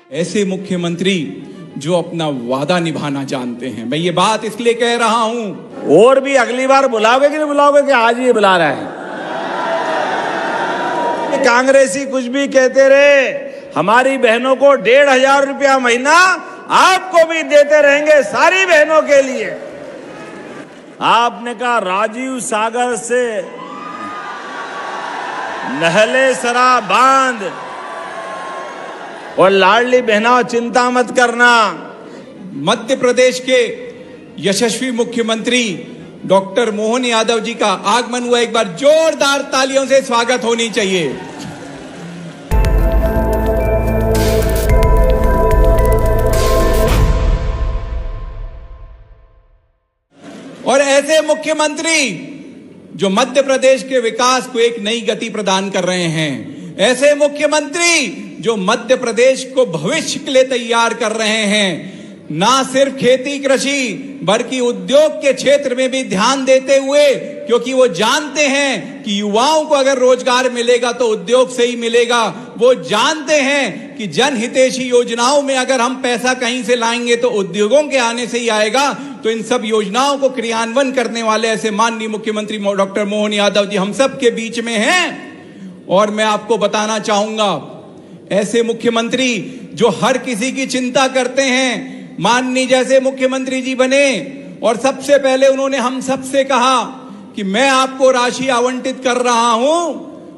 ऐसे मुख्यमंत्री जो अपना वादा निभाना जानते हैं। मैं ये बात इसलिए कह रहा हूं। और भी अगली बार बुलाओगे कि नहीं बुलाओगे कि आज ही बुला रहा है? कांग्रेसी कुछ भी कहते रहे, हमारी बहनों को 1,500 रुपया महीना आपको भी देते रहेंगे, सारी बहनों के लिए। आपने कहा राजीव सागर से नहले सरा बांध और लाडली बहना चिंता मत करना। मध्य प्रदेश के यशस्वी मुख्यमंत्री डॉक्टर मोहन यादव जी का आगमन हुआ। एक बार जोरदार तालियों से स्वागत होनी चाहिए। और ऐसे मुख्यमंत्री जो मध्य प्रदेश के विकास को एक नई गति प्रदान कर रहे हैं, ऐसे मुख्यमंत्री जो मध्य प्रदेश को भविष्य के लिए तैयार कर रहे हैं, ना सिर्फ खेती कृषि बल्कि उद्योग के क्षेत्र में भी ध्यान देते हुए, क्योंकि वो जानते हैं कि युवाओं को अगर रोजगार मिलेगा तो उद्योग से ही मिलेगा। वो जानते हैं कि जनहितैषी योजनाओं में अगर हम पैसा कहीं से लाएंगे तो उद्योगों के आने से ही आएगा। तो इन सब योजनाओं को क्रियान्वयन करने वाले ऐसे माननीय मुख्यमंत्री डॉक्टर मोहन यादव जी हम सब के बीच में हैं। और मैं आपको बताना चाहूंगा, ऐसे मुख्यमंत्री जो हर किसी की चिंता करते हैं, माननीय जैसे मुख्यमंत्री जी बने और सबसे पहले उन्होंने हम सबसे कहा कि मैं आपको राशि आवंटित कर रहा हूं,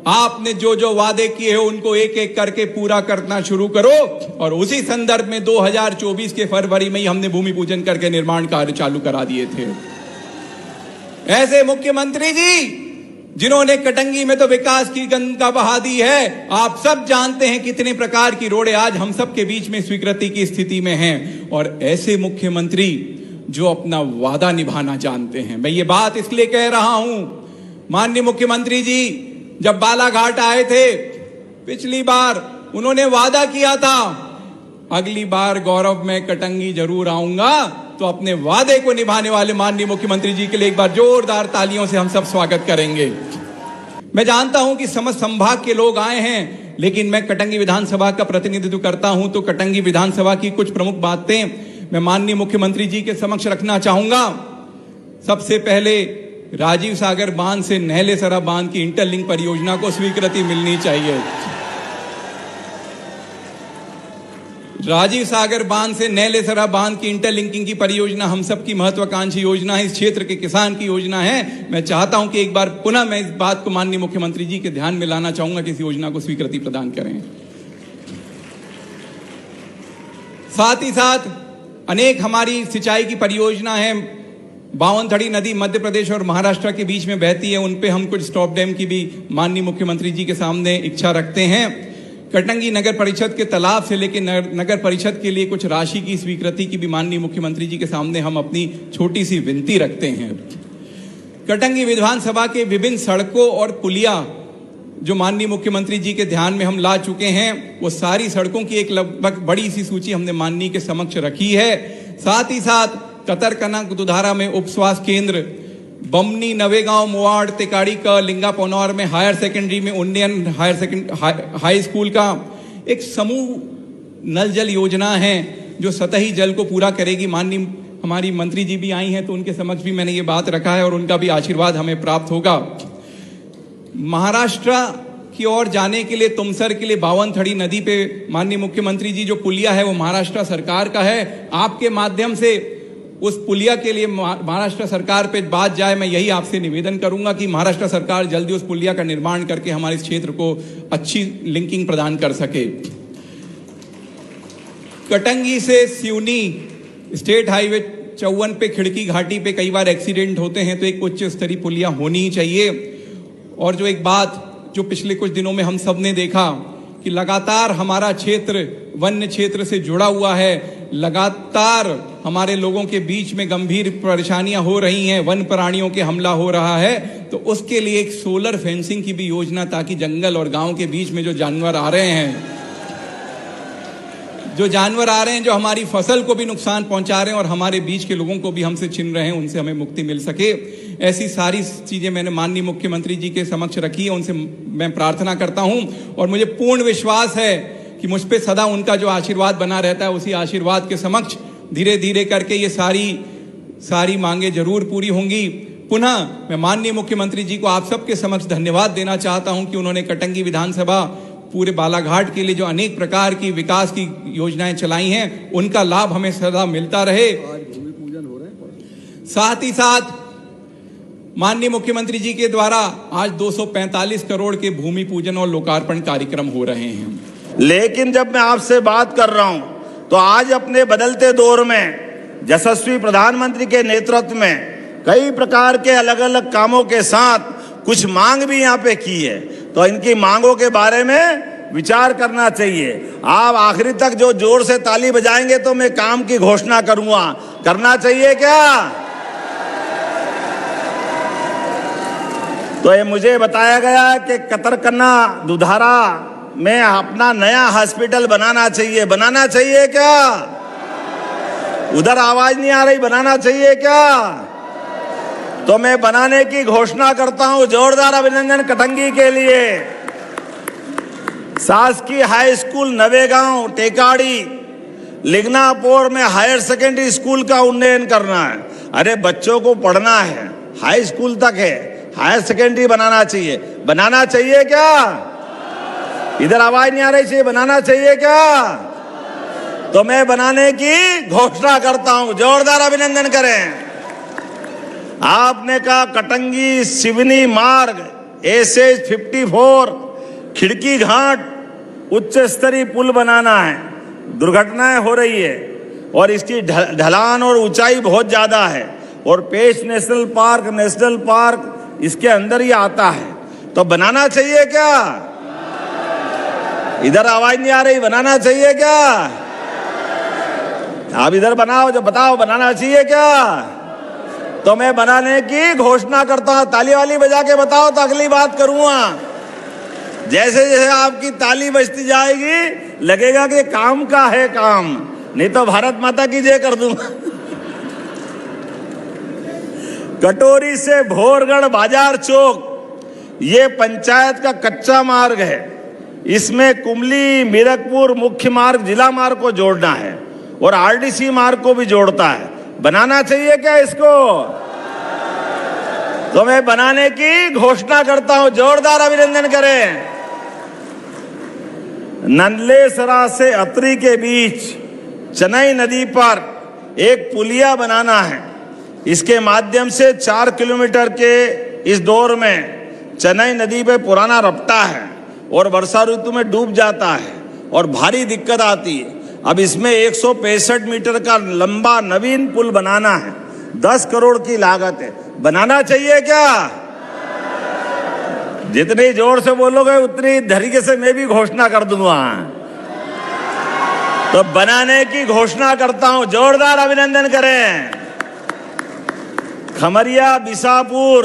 आपने जो जो वादे किए हो उनको एक एक करके पूरा करना शुरू करो। और उसी संदर्भ में 2024 के फरवरी में ही हमने भूमि पूजन करके निर्माण कार्य चालू करा दिए थे। ऐसे मुख्यमंत्री जी जिन्होंने कटंगी में तो विकास की गंगा बहा दी है। आप सब जानते हैं कितने प्रकार की रोडें आज हम सब के बीच में स्वीकृति की स्थिति में हैं। और ऐसे मुख्यमंत्री जो अपना वादा निभाना जानते हैं। मैं ये बात इसलिए कह रहा हूं, माननीय मुख्यमंत्री जी जब बालाघाट आए थे पिछली बार, उन्होंने वादा किया था अगली बार गौरव मैं कटंगी जरूर आऊंगा। तो अपने वादे को निभाने वाले माननीय मुख्यमंत्री जी के लिए एक बार जोरदार तालियों से हम सब स्वागत करेंगे। मैं जानता हूं कि समस्त संभाग के लोग आए हैं, लेकिन मैं कटंगी विधानसभा का प्रतिनिधित्व करता हूं, तो कटंगी विधानसभा की कुछ प्रमुख बातें मैं माननीय मुख्यमंत्री जी के समक्ष रखना चाहूंगा। सबसे पहले राजीव सागर बांध से नहले सरा बांध की इंटरलिंक परियोजना को स्वीकृति मिलनी चाहिए। राजीव सागर बांध से नहले सरा बांध की इंटरलिंकिंग की परियोजना हम सबकी महत्वाकांक्षी योजना है, इस क्षेत्र के किसान की योजना है। मैं चाहता हूं कि एक बार पुनः मैं इस बात को माननीय मुख्यमंत्री जी के ध्यान में लाना चाहूंगा कि इस योजना को स्वीकृति प्रदान करें। साथ ही साथ अनेक हमारी सिंचाई की परियोजना है। बावनथड़ी नदी मध्य प्रदेश और महाराष्ट्र के बीच में बहती है, उन पे हम कुछ स्टॉप डैम की भी माननीय मुख्यमंत्री जी के सामने इच्छा रखते हैं। कटंगी नगर परिषद के तालाब से लेकर नगर परिषद के लिए कुछ राशि की स्वीकृति की भी माननीय मुख्यमंत्री जी के सामने हम अपनी छोटी सी विनती रखते हैं। कटंगी विधानसभा के विभिन्न सड़कों और पुलिया जो माननीय मुख्यमंत्री जी के ध्यान में हम ला चुके हैं, वो सारी सड़कों की एक लगभग बड़ी सी सूची हमने माननीय के समक्ष रखी है। साथ ही साथ कतरकना दुधारा में उप स्वास्थ्य केंद्र, बमनी नवेगांव मोवाड़ तिकाड़ी का लिंगा पनौर में हायर सेकेंडरी में उन्नयन हाई स्कूल का एक समूह नल जल योजना है जो सतही जल को पूरा करेगी। माननीय हमारी मंत्री जी भी आई हैं, तो उनके समक्ष भी मैंने ये बात रखा है और उनका भी आशीर्वाद हमें प्राप्त होगा। महाराष्ट्र की ओर जाने के लिए तुमसर के लिए बावनथड़ी नदी पे माननीय मुख्यमंत्री जी जो पुलिया है वो महाराष्ट्र सरकार का है। आपके माध्यम से उस पुलिया के लिए महाराष्ट्र सरकार पे बात जाए। मैं यही आपसे निवेदन करूंगा कि महाराष्ट्र सरकार जल्दी उस पुलिया का निर्माण करके हमारे इस क्षेत्र को अच्छी लिंकिंग प्रदान कर सके। कटंगी से सिवनी स्टेट हाईवे 54 पे खिड़की घाटी पे कई बार एक्सीडेंट होते हैं, तो एक उच्च स्तरीय पुलिया होनी ही चाहिए। और जो एक बात जो पिछले कुछ दिनों में हम सब ने देखा कि लगातार हमारा क्षेत्र वन्य क्षेत्र से जुड़ा हुआ है, लगातार हमारे लोगों के बीच में गंभीर परेशानियां हो रही हैं, वन प्राणियों के हमला हो रहा है, तो उसके लिए एक सोलर फेंसिंग की भी योजना, ताकि जंगल और गांव के बीच में जो जानवर आ रहे हैं जो हमारी फसल को भी नुकसान पहुंचा रहे हैं और हमारे बीच के लोगों को भी हमसे छीन रहे हैं, उनसे हमें मुक्ति मिल सके। ऐसी सारी चीजें मैंने माननीय मुख्यमंत्री जी के समक्ष रखी है, उनसे मैं प्रार्थना करता हूं और मुझे पूर्ण विश्वास है कि मुझ पे सदा उनका जो आशीर्वाद बना रहता है, उसी आशीर्वाद के समक्ष धीरे धीरे करके ये सारी मांगे जरूर पूरी होंगी। पुनः मैं माननीय मुख्यमंत्री जी को आप सबके समक्ष धन्यवाद देना चाहता हूं कि उन्होंने कटंगी विधानसभा पूरे बालाघाट के लिए जो अनेक प्रकार की विकास की योजनाएं चलाई हैं, उनका लाभ हमें सदा मिलता रहे। साथ ही साथ माननीय मुख्यमंत्री जी के द्वारा आज 245 करोड़ के भूमि पूजन और लोकार्पण कार्यक्रम हो रहे हैं। लेकिन जब मैं आपसे बात कर रहा हूं तो आज अपने बदलते दौर में यशस्वी प्रधानमंत्री के नेतृत्व में कई प्रकार के अलग अलग कामों के साथ कुछ मांग भी यहाँ पे की है, तो इनकी मांगों के बारे में विचार करना चाहिए। आप आखिरी तक जो जोर से ताली बजाएंगे तो मैं काम की घोषणा करूंगा। करना चाहिए क्या? तो ये मुझे बताया गया कि कतरकन्ना दुधारा में अपना नया हॉस्पिटल बनाना चाहिए। बनाना चाहिए क्या? उधर आवाज नहीं आ रही। बनाना चाहिए क्या? तो मैं बनाने की घोषणा करता हूं। जोरदार अभिनंदन कटंगी के लिए। शासकीय हाई स्कूल नवेगांव टेकाड़ी लिग्नापुर में हायर सेकेंडरी स्कूल का उन्नयन करना है। अरे बच्चों को पढ़ना है, हाई स्कूल तक है, हायर सेकेंडरी बनाना चाहिए। बनाना चाहिए क्या? इधर आवाज नहीं आ रही। चाहिए बनाना चाहिए क्या? तो मैं बनाने की घोषणा करता हूं। जोरदार अभिनंदन करें। आपने कहा कटंगी सिवनी मार्ग एसएच 54 खिड़की घाट उच्च स्तरीय पुल बनाना है। दुर्घटनाएं हो रही है और इसकी ढलान और ऊंचाई बहुत ज्यादा है, और पेश नेशनल पार्क इसके अंदर ही आता है। तो बनाना चाहिए क्या? इधर आवाज नहीं आ रही। बनाना चाहिए क्या? आप इधर बनाओ, जो बताओ बनाना चाहिए क्या? तो मैं बनाने की घोषणा करता हूं। ताली वाली बजा के बताओ तो अगली बात करूंगा। जैसे जैसे आपकी ताली बजती जाएगी लगेगा कि काम का है काम, नहीं तो भारत माता की जय कर दूंगा। कटोरी से भोरगढ़ बाजार चौक ये पंचायत का कच्चा मार्ग है। इसमें कुमली मीरकपुर मुख्य मार्ग जिला मार्ग को जोड़ना है और आरडीसी मार्ग को भी जोड़ता है। बनाना चाहिए क्या इसको? तो मैं बनाने की घोषणा करता हूं। जोरदार अभिनंदन करें। नंदलेसरा से अतरी के बीच चेन्नई नदी पर एक पुलिया बनाना है। इसके माध्यम से 4 किलोमीटर के इस दौर में चेन्नई नदी पे पुराना रपटा है और वर्षा ऋतु में डूब जाता है और भारी दिक्कत आती है। अब इसमें 165 मीटर का लंबा नवीन पुल बनाना है। 10 करोड़ की लागत है। बनाना चाहिए क्या? जितनी जोर से बोलोगे उतनी तरीके से मैं भी घोषणा कर दूंगा। तो बनाने की घोषणा करता हूं। जोरदार अभिनंदन करें। खमरिया बिसापुर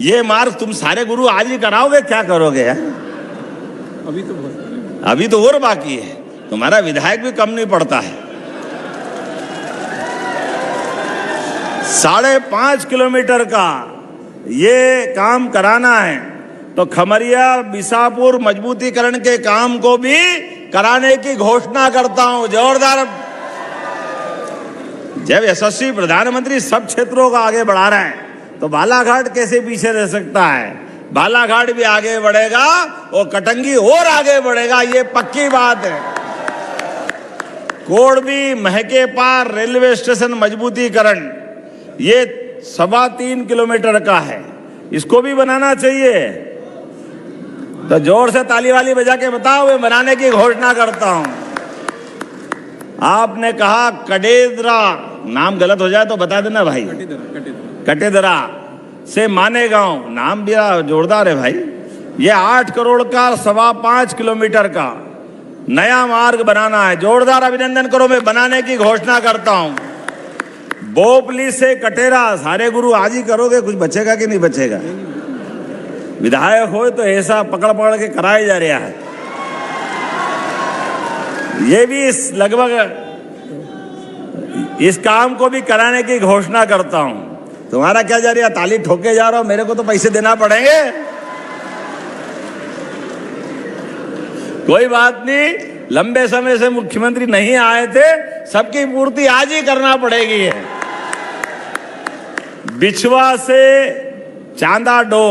ये मार्ग तुम सारे गुरु आज ही कराओगे? क्या करोगे यार? अभी तो और बाकी है। तुम्हारा विधायक भी कम नहीं पड़ता है। 5.5 किलोमीटर का ये काम कराना है। तो खमरिया बिसापुर मजबूतीकरण के काम को भी कराने की घोषणा करता हूं। जोरदार। जब यशस्वी प्रधानमंत्री सब क्षेत्रों को आगे बढ़ा रहे हैं तो बालाघाट कैसे पीछे रह सकता है? बालाघाट भी आगे बढ़ेगा और कटंगी और आगे बढ़ेगा, ये पक्की बात है। कोडबी महके पार रेलवे स्टेशन मजबूतीकरण ये 3.25 किलोमीटर का है। इसको भी बनाना चाहिए। तो जोर से ताली वाली बजा के बताओ। मैं बनाने की घोषणा करता हूं। आपने कहा कटेदरा, नाम गलत हो जाए तो बता देना भाई। कटेदरा से मानेगांव, नाम भी जोरदार है भाई। ये 8 करोड़ का 5.25 किलोमीटर का नया मार्ग बनाना है। जोरदार अभिनंदन करो। मैं बनाने की घोषणा करता हूं। बोपली से कटेरा, सारे गुरु आज ही करोगे? कुछ बचेगा कि नहीं बचेगा? विधायक हो तो ऐसा पकड़ पकड़ के कराया जा रहा है। ये भी लगभग इस काम को भी कराने की घोषणा करता हूं। तुम्हारा क्या जा रहा है? ताली ठोके जा रहा हो। मेरे को तो पैसे देना पड़ेंगे। कोई बात नहीं, लंबे समय से मुख्यमंत्री नहीं आए थे, सबकी पूर्ति आज ही करना पड़ेगी। बिछवा से चांदाडो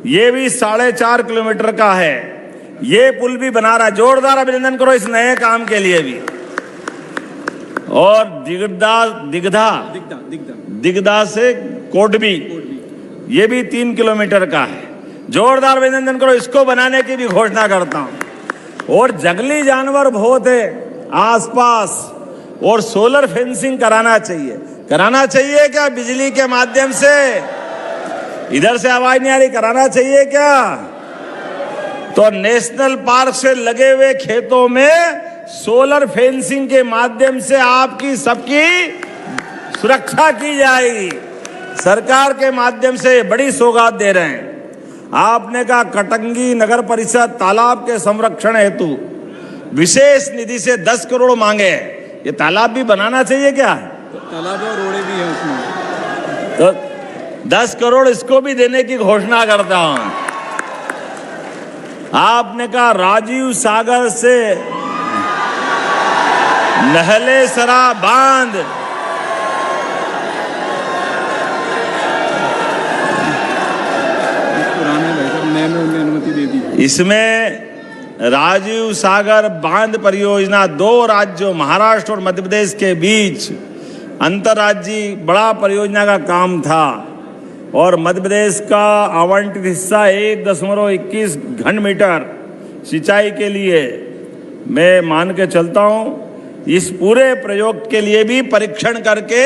ये भी 4.5 किलोमीटर का है, ये पुल भी बना रहा है। जोरदार अभिनंदन करो इस नए काम के लिए भी। और दिगदा से कोटबी ये भी 3 किलोमीटर का है। जोरदार अभिनंदन करो, इसको बनाने की भी घोषणा करता हूं। और जंगली जानवर बहुत है आसपास, और सोलर फेंसिंग कराना चाहिए क्या? बिजली के माध्यम से, इधर से आवाज नहीं आ रही, कराना चाहिए क्या? तो नेशनल पार्क से लगे हुए खेतों में सोलर फेंसिंग के माध्यम से आपकी सबकी सुरक्षा की जाएगी। सरकार के माध्यम से बड़ी सौगात दे रहे हैं। आपने कहा कटंगी नगर परिषद तालाब के संरक्षण हेतु विशेष निधि से 10 करोड़ मांगे। ये तालाब भी बनाना चाहिए क्या? तालाब और रोड़े भी हैं उसमें, तो 10 करोड़ इसको भी देने की घोषणा करता हूं। आपने कहा राजीव सागर से नहले सरा बांध, नए में उन्हें अनुमति दे दी। इसमें राजीव सागर बांध परियोजना 2 राज्यों महाराष्ट्र और मध्य प्रदेश के बीच अंतर्राज्यीय बड़ा परियोजना का काम था, और मध्य प्रदेश का आवंटित हिस्सा 1.21 घन मीटर सिंचाई के लिए मैं मान के चलता हूं। इस पूरे प्रयोग के लिए भी परीक्षण करके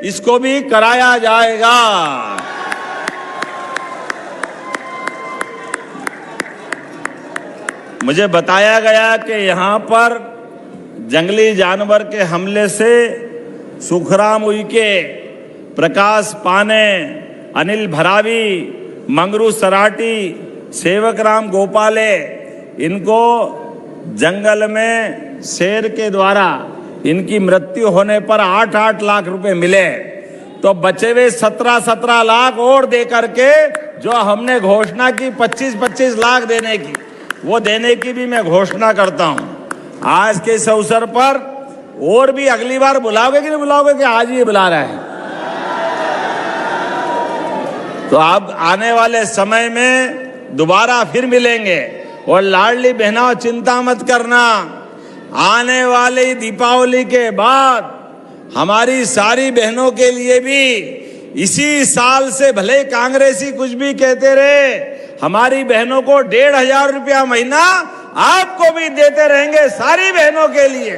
इसको भी कराया जाएगा। मुझे बताया गया कि यहाँ पर जंगली जानवर के हमले से सुखराम उइके, प्रकाश पाने, अनिल भरावी, मंगरू सराटी, सेवक राम गोपाले, इनको जंगल में शेर के द्वारा इनकी मृत्यु होने पर 8-8 लाख रुपए मिले। तो बचे हुए 17-17 लाख और दे करके जो हमने घोषणा की 25-25 लाख देने की, वो देने की भी मैं घोषणा करता हूं। आज के इस अवसर पर और भी अगली बार बुलाओगे कि नहीं बुलाओगे, कि आज ही बुला रहे हैं? तो अब आने वाले समय में दोबारा फिर मिलेंगे। और लाडली बहनों, चिंता मत करना, आने वाली दीपावली के बाद हमारी सारी बहनों के लिए भी इसी साल से, भले कांग्रेसी कुछ भी कहते रहे, हमारी बहनों को 1,500 रुपया महीना आपको भी देते रहेंगे, सारी बहनों के लिए।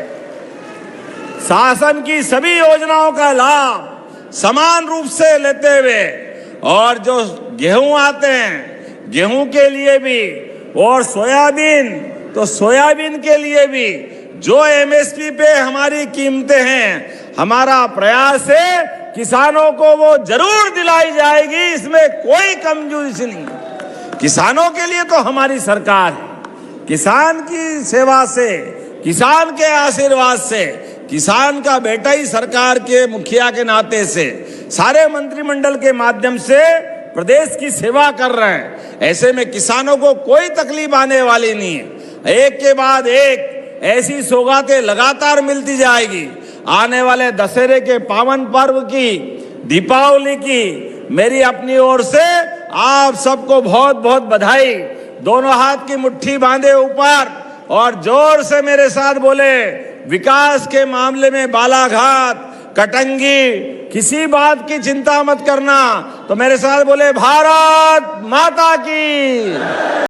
शासन की सभी योजनाओं का लाभ समान रूप से लेते हुए, और जो गेहूं आते हैं गेहूं के लिए भी, और सोयाबीन तो सोयाबीन के लिए भी, जो एमएसपी पे हमारी कीमतें हैं, हमारा प्रयास है किसानों को वो जरूर दिलाई जाएगी। इसमें कोई कमजोरी नहीं। किसानों के लिए तो हमारी सरकार है। किसान की सेवा से, किसान के आशीर्वाद से, किसान का बेटा ही सरकार के मुखिया के नाते से, सारे मंत्रिमंडल के माध्यम से प्रदेश की सेवा कर रहे हैं। ऐसे में किसानों को कोई तकलीफ आने वाली नहीं है। एक के बाद एक ऐसी सौगातें लगातार मिलती जाएगी। आने वाले दशहरे के पावन पर्व की, दीपावली की मेरी अपनी ओर से आप सबको बहुत बहुत बधाई। दोनों हाथ की मुट्ठी बांधे ऊपर और जोर से मेरे साथ बोले, विकास के मामले में बालाघाट, कटंगी, किसी बात की चिंता मत करना। तो मेरे साथ बोले, भारत माता की।